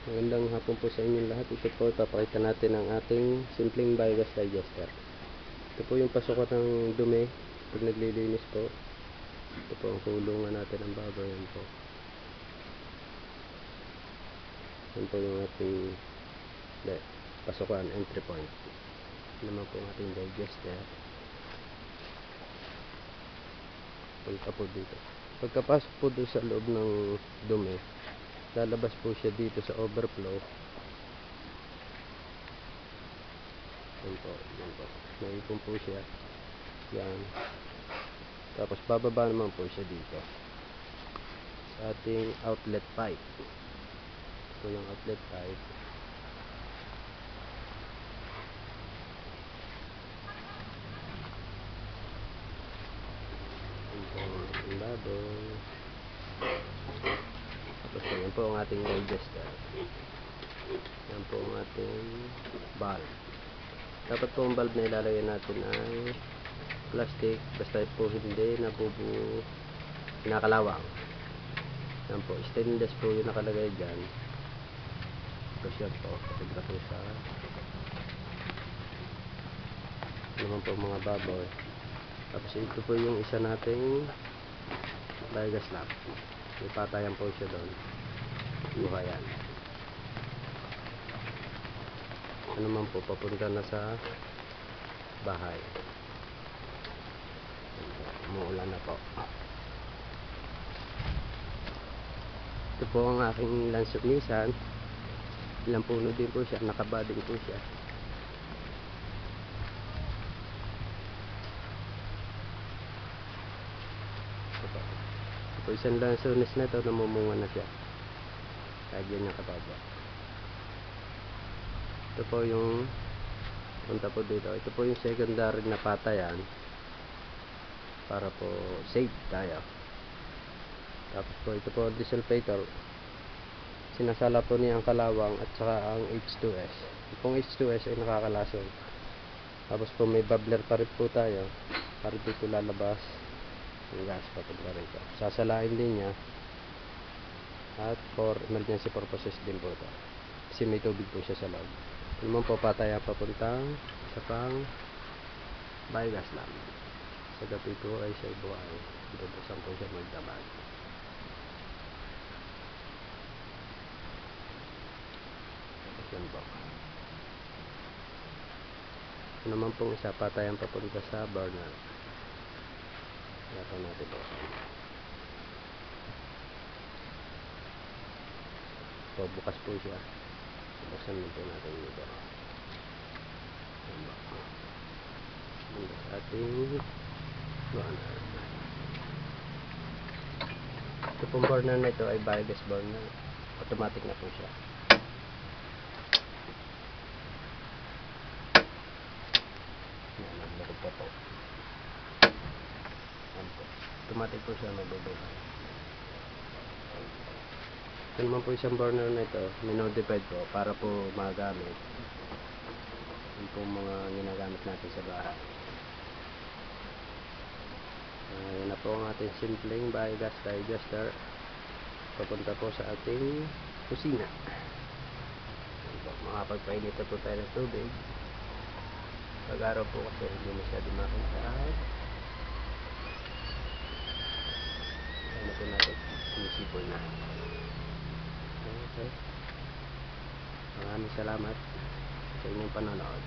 Magandang hapon po sa inyong lahat. Ito po, ipapakita natin ang ating simpleng biogas digester. Ito po yung pasukan ng dumi pag naglilinis po. Ito po ang kulungan natin ng baboy. Yan po. Yan po yung ating pasukan, entry point. Yan naman po ang ating digester. Punta po dito. Pagkapasok po doon sa loob ng dumi, lalabas po siya dito sa overflow. Yan po, yan po. Naipon po siya. Yan. Tapos bababa naman po siya dito sa ating outlet pipe. Ito yung outlet pipe. Yan po ang ating baboy. Tapos yan po ang ating digester. Yan po ang ating valve. Dapat po ang valve na ilalagay natin ay plastic, basta po hindi nabubuo, nakalawang. Yan po, stainless po yung nakalagay dyan. Tapos yan po, katibra po sa naman po mga baboy. Tapos ito po yung isa nating biogas lamp. May patayan po siya doon. Buha yan. Ano naman po, papunta na sa bahay. Umuulan na po. Ito po ang aking Lancer Nissan. Ilang puno din po siya, nakabading po siya. Ito po isang Lancer Nissan na ito, namumunga na siya. Kahit yan yung kababa. Ito po yung punta po dito. Ito po yung secondary na patayan para po safe tayo. Tapos po ito po desulfator. Sinasala po niya ang kalawang at saka ang H2S. Itong H2S ay nakakalasong. Tapos po may bubbler pa rin po tayo para dito lalabas yung gas papunta rito. Sasalain din niya at for emergency purposes din po ito. Kasi may tubig po siya sa loob. Ito naman po pataya papuntang sa pang biogas lamp. Sa gabi po ay siya buhay. Bubuksan po siya magdamag. Yan po. Ito naman pong isa patayan papunta sa burner. Ito natin po. So bukas po siya. Buksan din po natin dito. Yan po. Sa ating burner. Ito pong burner na ito ay biogas burner. Automatic na po siya. Yan, naglakot pa po. Yan po. Automatic po siya magbubuhay. Ito naman po isang burner na ito. Minodified po para po magamit. Yan po mga ginagamit natin sa bahay. Yan na po ang ating simpleng biogas digester papunta po sa ating kusina. Makapagpainit na po tayo ng tubig pag araw po kasi hindi masyado makita. Kaya na po natin sinisipon na. Okay. Maraming salamat sa inyong panonood.